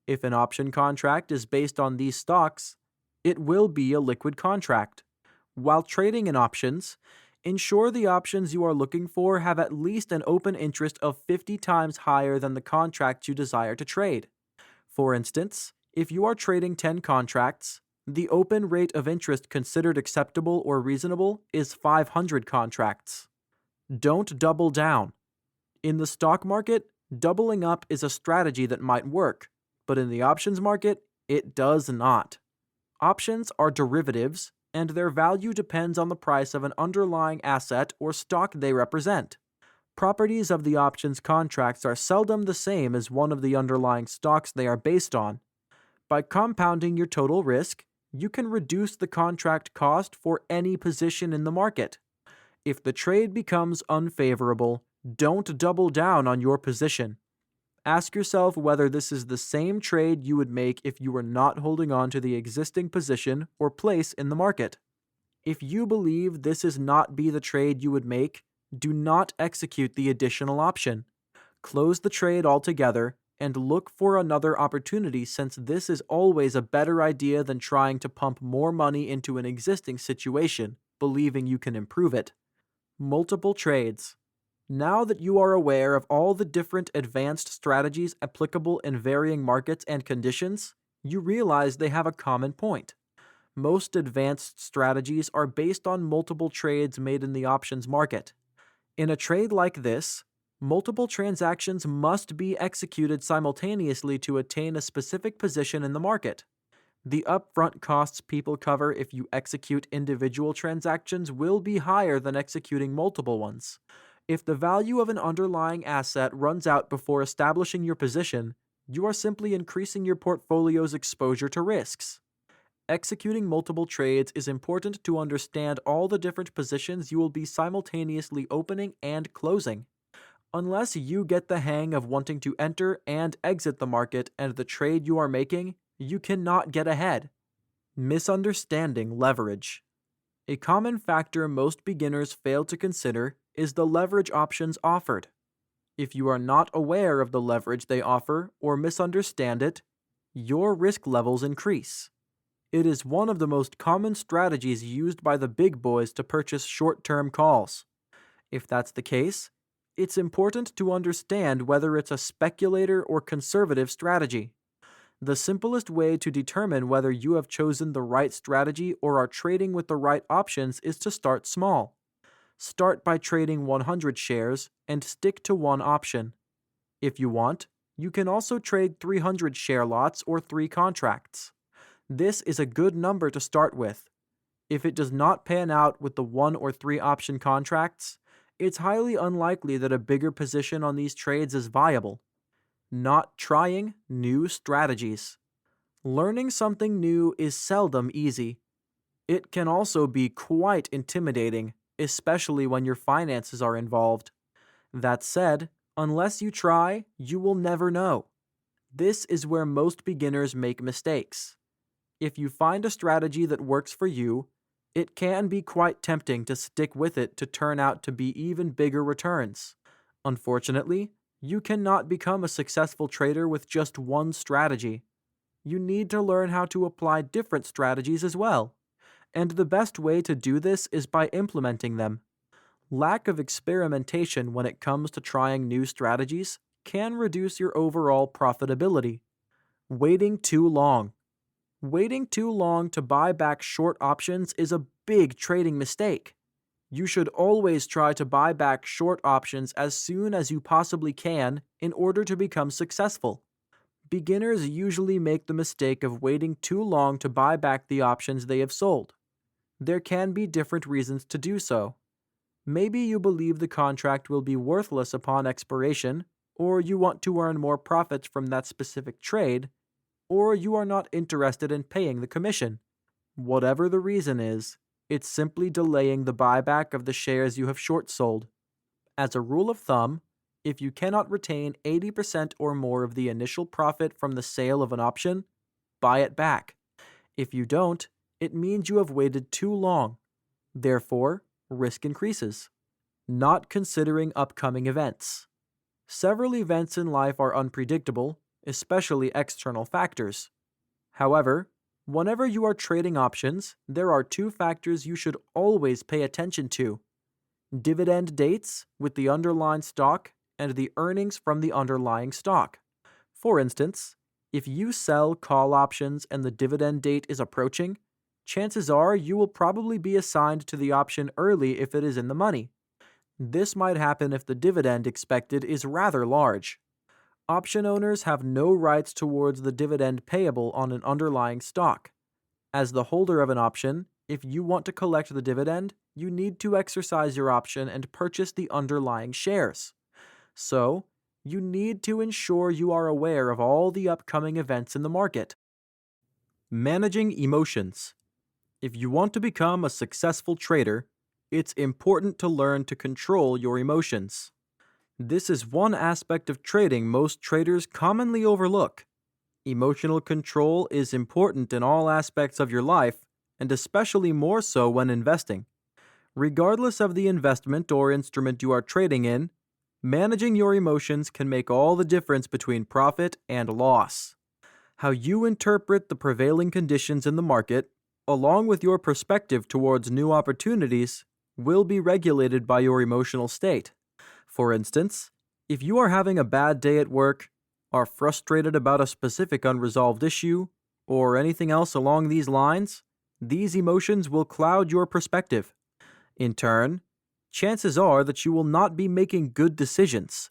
A: If an option contract is based on these stocks, it will be a liquid contract. While trading in options, ensure the options you are looking for have at least an open interest of 50 times higher than the contract you desire to trade. For instance, if you are trading 10 contracts, the open rate of interest considered acceptable or reasonable is 500 contracts. Don't double down. In the stock market, doubling up is a strategy that might work, but in the options market, it does not. Options are derivatives, and their value depends on the price of an underlying asset or stock they represent. Properties of the options contracts are seldom the same as one of the underlying stocks they are based on. By compounding your total risk, you can reduce the contract cost for any position in the market. If the trade becomes unfavorable, don't double down on your position. Ask yourself whether this is the same trade you would make if you were not holding on to the existing position or place in the market. If you believe this is not be the trade you would make, do not execute the additional option. Close the trade altogether and look for another opportunity, since this is always a better idea than trying to pump more money into an existing situation, believing you can improve it. Multiple trades. Now that you are aware of all the different advanced strategies applicable in varying markets and conditions, you realize they have a common point. Most advanced strategies are based on multiple trades made in the options market. In a trade like this, multiple transactions must be executed simultaneously to attain a specific position in the market. The upfront costs people cover if you execute individual transactions will be higher than executing multiple ones. If the value of an underlying asset runs out before establishing your position, you are simply increasing your portfolio's exposure to risks. Executing multiple trades is important to understand all the different positions you will be simultaneously opening and closing. Unless you get the hang of wanting to enter and exit the market and the trade you are making, you cannot get ahead. Misunderstanding leverage. A common factor most beginners fail to consider is the leverage options offered. If you are not aware of the leverage they offer or misunderstand it, your risk levels increase. It is one of the most common strategies used by the big boys to purchase short-term calls. If that's the case, it's important to understand whether it's a speculator or conservative strategy. The simplest way to determine whether you have chosen the right strategy or are trading with the right options is to start small. Start by trading 100 shares and stick to one option. If you want, you can also trade 300 share lots or 3 contracts. This is a good number to start with. If it does not pan out with the 1 or 3 option contracts, it's highly unlikely that a bigger position on these trades is viable. Not trying new strategies. Learning something new is seldom easy. It can also be quite intimidating, especially when your finances are involved. That said, unless you try, you will never know. This is where most beginners make mistakes. If you find a strategy that works for you, it can be quite tempting to stick with it to turn out to be even bigger returns. Unfortunately, you cannot become a successful trader with just one strategy. You need to learn how to apply different strategies as well, and the best way to do this is by implementing them. Lack of experimentation when it comes to trying new strategies can reduce your overall profitability. Waiting too long. Waiting too long to buy back short options is a big trading mistake. You should always try to buy back short options as soon as you possibly can in order to become successful. Beginners usually make the mistake of waiting too long to buy back the options they have sold. There can be different reasons to do so. Maybe you believe the contract will be worthless upon expiration, or you want to earn more profits from that specific trade, or you are not interested in paying the commission. Whatever the reason is, it's simply delaying the buyback of the shares you have short sold. As a rule of thumb, if you cannot retain 80% or more of the initial profit from the sale of an option, buy it back. If you don't, it means you have waited too long. Therefore, risk increases. Not considering upcoming events. Several events in life are unpredictable, especially external factors. However, whenever you are trading options, there are two factors you should always pay attention to: dividend dates with the underlying stock and the earnings from the underlying stock. For instance, if you sell call options and the dividend date is approaching, chances are you will probably be assigned to the option early if it is in the money. This might happen if the dividend expected is rather large. Option owners have no rights towards the dividend payable on an underlying stock. As the holder of an option, if you want to collect the dividend, you need to exercise your option and purchase the underlying shares. So, you need to ensure you are aware of all the upcoming events in the market. Managing emotions. If you want to become a successful trader, it's important to learn to control your emotions. This is one aspect of trading most traders commonly overlook. Emotional control is important in all aspects of your life, and especially more so when investing. Regardless of the investment or instrument you are trading in, managing your emotions can make all the difference between profit and loss. How you interpret the prevailing conditions in the market, along with your perspective towards new opportunities, will be regulated by your emotional state. For instance, if you are having a bad day at work, are frustrated about a specific unresolved issue, or anything else along these lines, these emotions will cloud your perspective. In turn, chances are that you will not be making good decisions.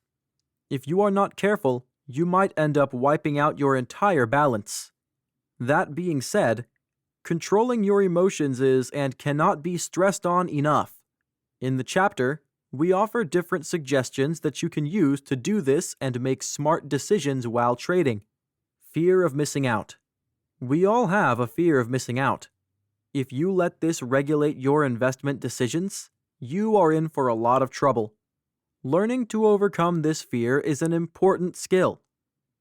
A: If you are not careful, you might end up wiping out your entire balance. That being said, controlling your emotions is and cannot be stressed on enough. In the chapter, we offer different suggestions that you can use to do this and make smart decisions while trading. Fear of missing out. We all have a fear of missing out. If you let this regulate your investment decisions, you are in for a lot of trouble. Learning to overcome this fear is an important skill.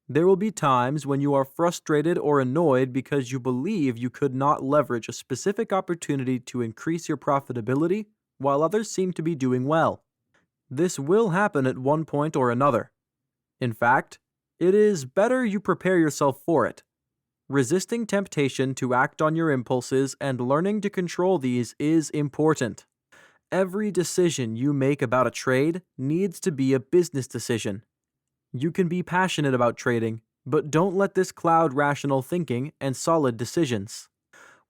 A: There will be times when you are frustrated or annoyed because you believe you could not leverage a specific opportunity to increase your profitability while others seem to be doing well. This will happen at one point or another. In fact, it is better you prepare yourself for it. Resisting temptation to act on your impulses and learning to control these is important. Every decision you make about a trade needs to be a business decision. You can be passionate about trading, but don't let this cloud rational thinking and solid decisions.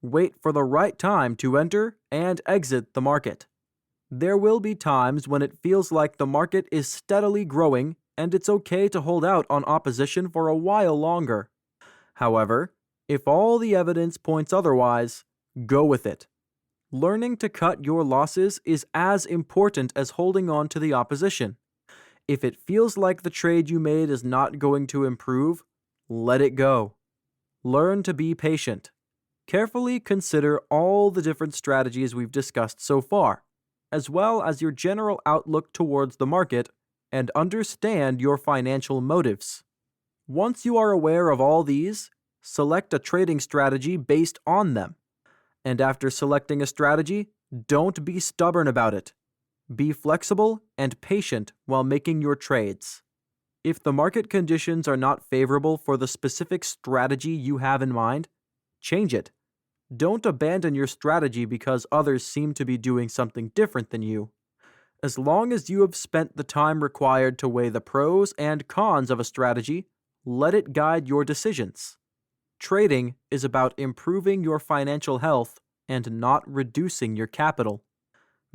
A: Wait for the right time to enter and exit the market. There will be times when it feels like the market is steadily growing and it's okay to hold out on opposition for a while longer. However, if all the evidence points otherwise, go with it. Learning to cut your losses is as important as holding on to the opposition. If it feels like the trade you made is not going to improve, let it go. Learn to be patient. Carefully consider all the different strategies we've discussed so far, as well as your general outlook towards the market, and understand your financial motives. Once you are aware of all these, select a trading strategy based on them. And after selecting a strategy, don't be stubborn about it. Be flexible and patient while making your trades. If the market conditions are not favorable for the specific strategy you have in mind, change it. Don't abandon your strategy because others seem to be doing something different than you. As long as you have spent the time required to weigh the pros and cons of a strategy, let it guide your decisions. Trading is about improving your financial health and not reducing your capital.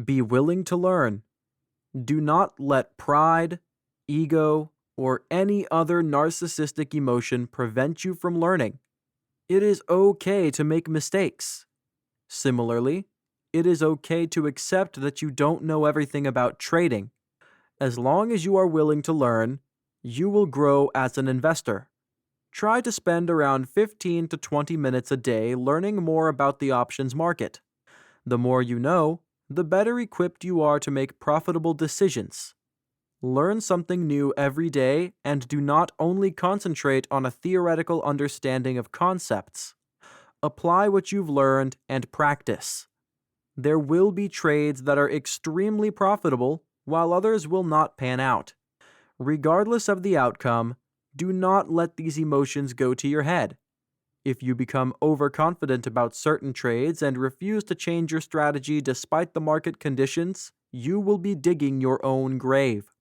A: Be willing to learn. Do not let pride, ego, or any other narcissistic emotion prevent you from learning. It is okay to make mistakes. Similarly, it is okay to accept that you don't know everything about trading. As long as you are willing to learn, you will grow as an investor. Try to spend around 15 to 20 minutes a day learning more about the options market. The more you know, the better equipped you are to make profitable decisions. Learn something new every day and do not only concentrate on a theoretical understanding of concepts. Apply what you've learned and practice. There will be trades that are extremely profitable, while others will not pan out. Regardless of the outcome, do not let these emotions go to your head. If you become overconfident about certain trades and refuse to change your strategy despite the market conditions, you will be digging your own grave.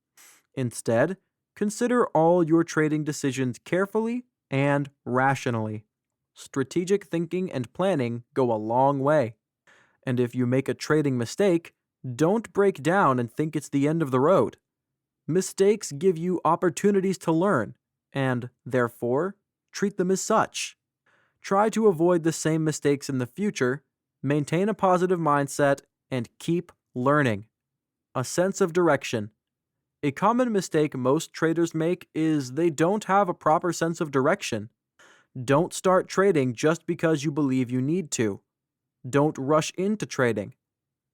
A: Instead, consider all your trading decisions carefully and rationally. Strategic thinking and planning go a long way. And if you make a trading mistake, don't break down and think it's the end of the road. Mistakes give you opportunities to learn, and, therefore, treat them as such. Try to avoid the same mistakes in the future, maintain a positive mindset, and keep learning. A sense of direction. A common mistake most traders make is they don't have a proper sense of direction. Don't start trading just because you believe you need to. Don't rush into trading.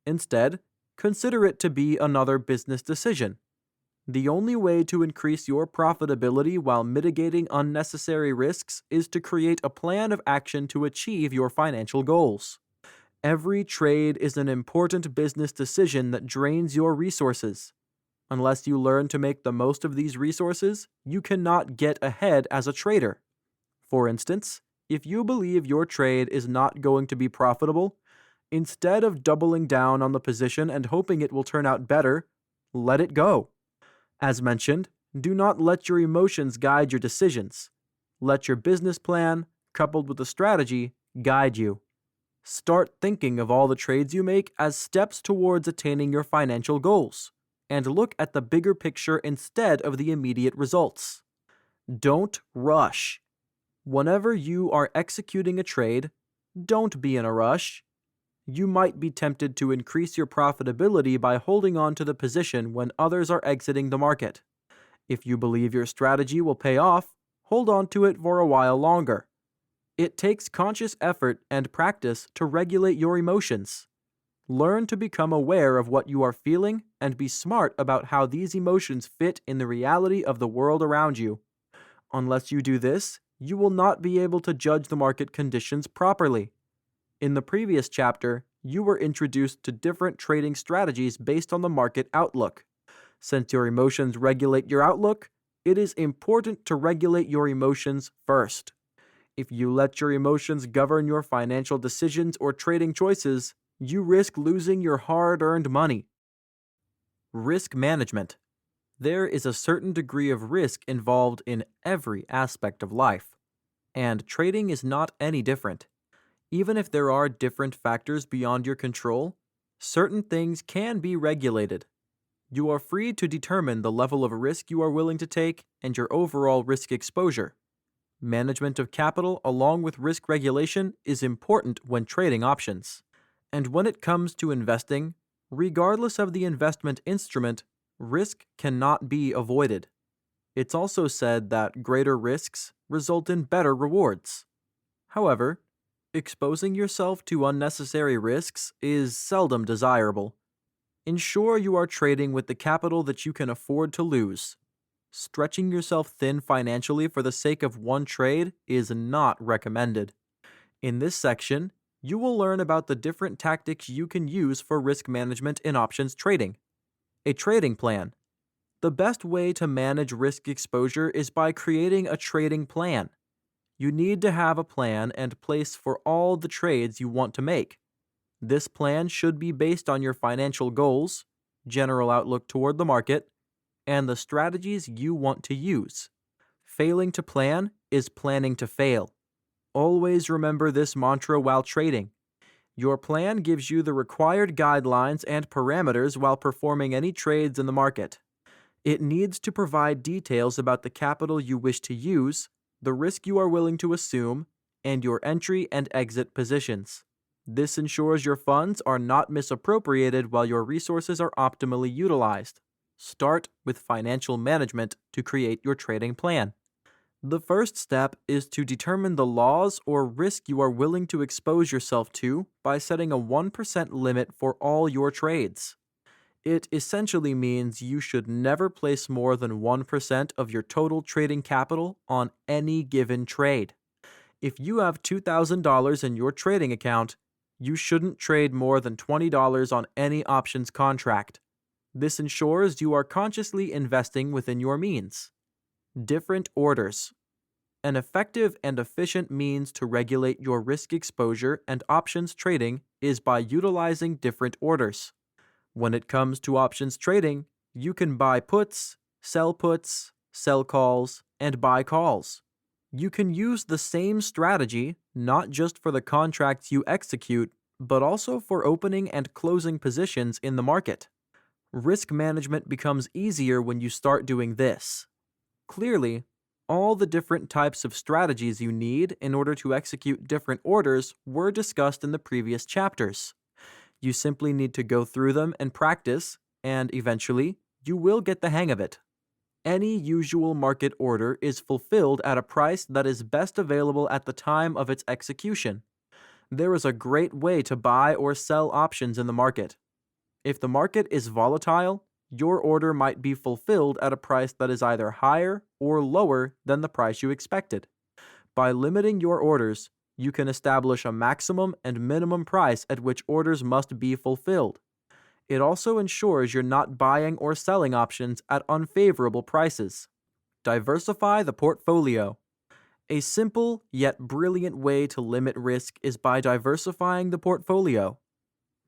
A: Instead, consider it to be another business decision. The only way to increase your profitability while mitigating unnecessary risks is to create a plan of action to achieve your financial goals. Every trade is an important business decision that drains your resources. Unless you learn to make the most of these resources, you cannot get ahead as a trader. For instance, if you believe your trade is not going to be profitable, instead of doubling down on the position and hoping it will turn out better, let it go. As mentioned, do not let your emotions guide your decisions. Let your business plan, coupled with a strategy, guide you. Start thinking of all the trades you make as steps towards attaining your financial goals, and look at the bigger picture instead of the immediate results. Don't rush. Whenever you are executing a trade, don't be in a rush. You might be tempted to increase your profitability by holding on to the position when others are exiting the market. If you believe your strategy will pay off, hold on to it for a while longer. It takes conscious effort and practice to regulate your emotions. Learn to become aware of what you are feeling and be smart about how these emotions fit in the reality of the world around you. Unless you do this, you will not be able to judge the market conditions properly. In the previous chapter, you were introduced to different trading strategies based on the market outlook. Since your emotions regulate your outlook, it is important to regulate your emotions first. If you let your emotions govern your financial decisions or trading choices, you risk losing your hard-earned money. Risk management. There is a certain degree of risk involved in every aspect of life, and trading is not any different. Even if there are different factors beyond your control, certain things can be regulated. You are free to determine the level of risk you are willing to take and your overall risk exposure. Management of capital along with risk regulation is important when trading options. And when it comes to investing, regardless of the investment instrument, risk cannot be avoided. It's also said that greater risks result in better rewards. However, exposing yourself to unnecessary risks is seldom desirable. Ensure you are trading with the capital that you can afford to lose. Stretching yourself thin financially for the sake of one trade is not recommended. In this section, you will learn about the different tactics you can use for risk management in options trading. A trading plan. The best way to manage risk exposure is by creating a trading plan. You need to have a plan and place for all the trades you want to make. This plan should be based on your financial goals, general outlook toward the market, and the strategies you want to use. Failing to plan is planning to fail. Always remember this mantra while trading. Your plan gives you the required guidelines and parameters while performing any trades in the market. It needs to provide details about the capital you wish to use, the risk you are willing to assume, and your entry and exit positions. This ensures your funds are not misappropriated while your resources are optimally utilized. Start with financial management to create your trading plan. The first step is to determine the loss or risk you are willing to expose yourself to by setting a 1% limit for all your trades. It essentially means you should never place more than 1% of your total trading capital on any given trade. If you have $2,000 in your trading account, You shouldn't trade more than $20 on any options contract. This ensures you are consciously investing within your means. Different orders. An effective and efficient means to regulate your risk exposure and options trading is by utilizing different orders. When it comes to options trading, you can buy puts, sell calls, and buy calls. You can use the same strategy not just for the contracts you execute, but also for opening and closing positions in the market. Risk management becomes easier when you start doing this. Clearly, all the different types of strategies you need in order to execute different orders were discussed in the previous chapters. You simply need to go through them and practice, and eventually, you will get the hang of it. Any usual market order is fulfilled at a price that is best available at the time of its execution. There is a great way to buy or sell options in the market. If the market is volatile, your order might be fulfilled at a price that is either higher or lower than the price you expected. By limiting your orders, you can establish a maximum and minimum price at which orders must be fulfilled. It also ensures you're not buying or selling options at unfavorable prices. Diversify the portfolio. A simple yet brilliant way to limit risk is by diversifying the portfolio.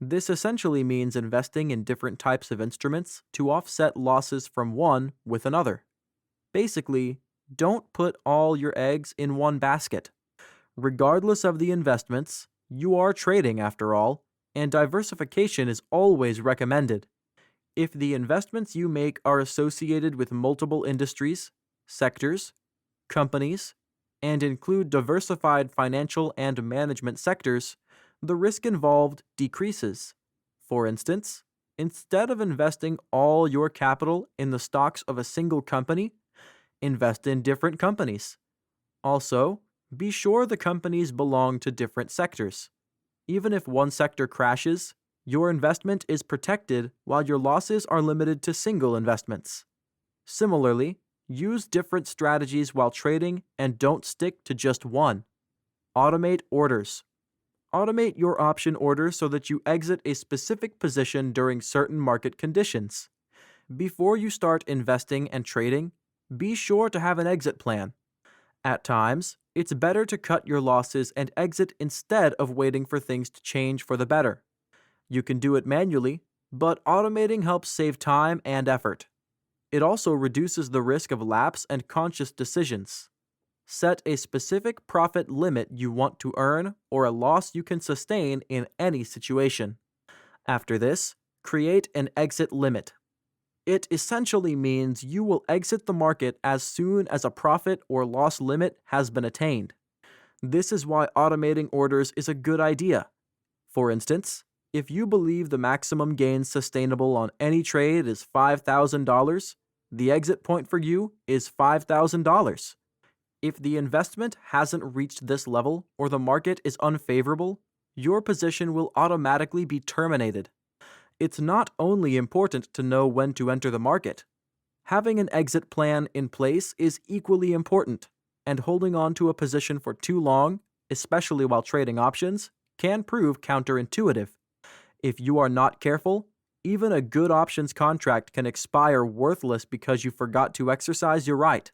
A: This essentially means investing in different types of instruments to offset losses from one with another. Basically, don't put all your eggs in one basket. Regardless of the investments, you are trading after all, and diversification is always recommended. If the investments you make are associated with multiple industries, sectors, companies, and include diversified financial and management sectors, the risk involved decreases. For instance, instead of investing all your capital in the stocks of a single company, invest in different companies. Also, be sure the companies belong to different sectors. Even if one sector crashes, your investment is protected while your losses are limited to single investments. Similarly, use different strategies while trading and don't stick to just one. Automate orders. Automate your option order so that you exit a specific position during certain market conditions. Before you start investing and trading, be sure to have an exit plan. At times, it's better to cut your losses and exit instead of waiting for things to change for the better. You can do it manually, but automating helps save time and effort. It also reduces the risk of lapse and conscious decisions. Set a specific profit limit you want to earn or a loss you can sustain in any situation. After this, create an exit limit. It essentially means you will exit the market as soon as a profit or loss limit has been attained. This is why automating orders is a good idea. For instance, if you believe the maximum gain sustainable on any trade is $5,000, the exit point for you is $5,000. If the investment hasn't reached this level or the market is unfavorable, your position will automatically be terminated. It's not only important to know when to enter the market. Having an exit plan in place is equally important, and holding on to a position for too long, especially while trading options, can prove counterintuitive. If you are not careful, even a good options contract can expire worthless because you forgot to exercise your right.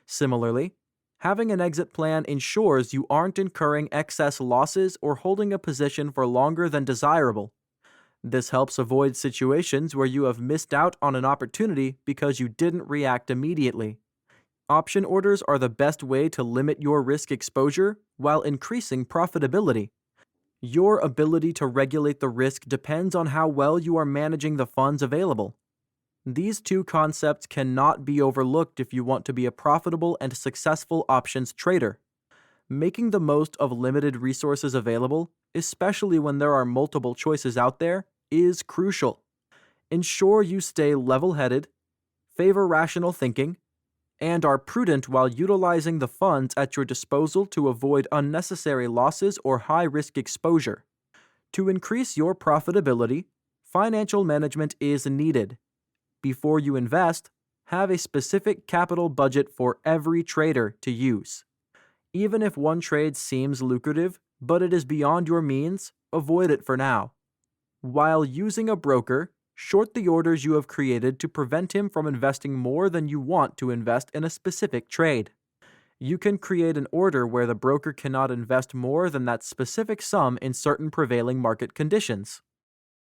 A: Similarly, having an exit plan ensures you aren't incurring excess losses or holding a position for longer than desirable. This helps avoid situations where you have missed out on an opportunity because you didn't react immediately. Option orders are the best way to limit your risk exposure while increasing profitability. Your ability to regulate the risk depends on how well you are managing the funds available. These two concepts cannot be overlooked if you want to be a profitable and successful options trader. Making the most of limited resources available, especially when there are multiple choices out there, is crucial. Ensure you stay level-headed, favor rational thinking, and are prudent while utilizing the funds at your disposal to avoid unnecessary losses or high-risk exposure. To increase your profitability, financial management is needed. Before you invest, have a specific capital budget for every trader to use. Even if one trade seems lucrative, but it is beyond your means, avoid it for now. While using a broker, short the orders you have created to prevent him from investing more than you want to invest in a specific trade. You can create an order where the broker cannot invest more than that specific sum in certain prevailing market conditions.